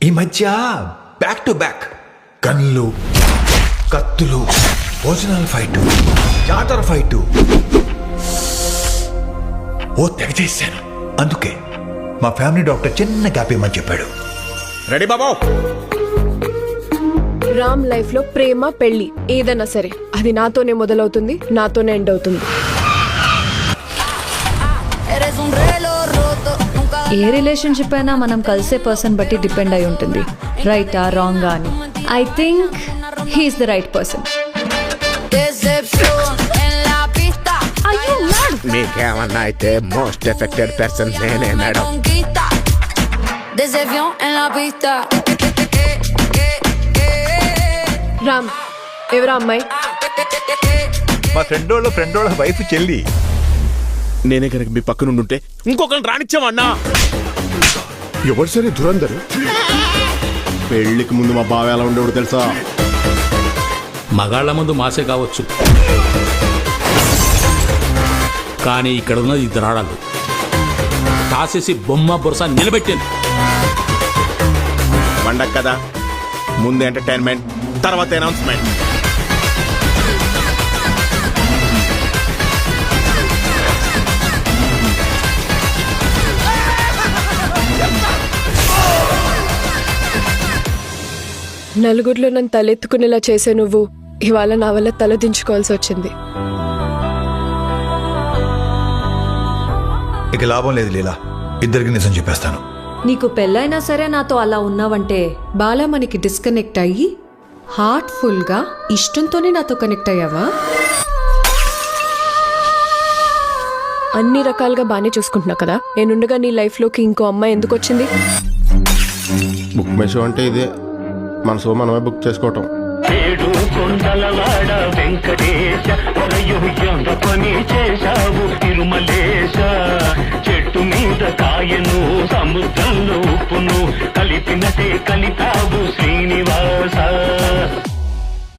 ఈ మధ్య back to back గన్లు, కత్తులు, భోజనాల ఫైటు, జాతర ఫైటు, ఓ తెగ చేశాను. అందుకే మా ఫ్యామిలీ డాక్టర్ చిన్న గ్యాప్ ఇమ్మని చెప్పాడు. రెడీ బాబా? రామ్ లైఫ్ లో ప్రేమ పెళ్లి ఏదైనా సరే అది నాతోనే మొదలవుతుంది, నాతోనే ఎండ్ అవుతుంది. ఏ రిలేషన్షిప్ అయినా మనం కలిసే పర్సన్ బట్టి డిపెండ్ అయి ఉంటుంది, రైటా రాంగా అని. I think he's the right person. మీకేమన్నా అయితే మోస్ట్ ఎఫెక్టెడ్ పర్సన్ నేనే మేడం. రామ్, ఎవరా అమ్మాయి? మా ఫ్రెండ్ వాళ్ళ వైఫ్ చెల్లి. నేనే కనుక మీ పక్క నుండి ఉంటే ఇంకొకరిని రానిచ్చామన్నా. ఎవరు సరే దురందరు పెళ్లికి ముందు మా బావ ఎలా ఉండేవాడు తెలుసా? మగాళ్ల ముందు మాసే కావచ్చు, కానీ ఇక్కడ ఉన్నది ఇద్దరు ఆడాలు. కాసేసి బొమ్మ బొరస నిలబెట్టింది. పండగ కదా, ముందు ఎంటర్టైన్మెంట్, తర్వాత అనౌన్స్మెంట్. నలుగురిలో నన్ను తలెత్తుకునేలా చేసే నువ్వు ఇవాళ నా వల్ల తల దించుకోవాల్సి వచ్చింది. ఇక లాభం లేదు లీలా, ఇద్దరికి నిజం చెప్పేస్తాను. నీకు పెళ్ళైనా సరే నాతో అలా ఉన్నావంటే బాలా మనకి డిస్కనెక్ట్ అయ్యి హార్ట్ఫుల్ గా ఇష్టంతోనే నాతో కనెక్ట్ అయ్యావా? అన్ని రకాలుగా బానే చూసుకుంటున్నా కదా, నేనుండగా నీ లైఫ్ లోకి ఇంకో అమ్మాయి ఎందుకు వచ్చింది? బుక్ మై షో అంటే ఇదే, మన షో మనమే బుక్ చేసుకోవటం. ఏడు కొండలవాడ వెంకటేశ పని చేశావు తిరుమలేశ. చెట్టు మీద కాయను సముద్రంలో ఉప్పును కలిపినటే కలిపావు శ్రీనివాస.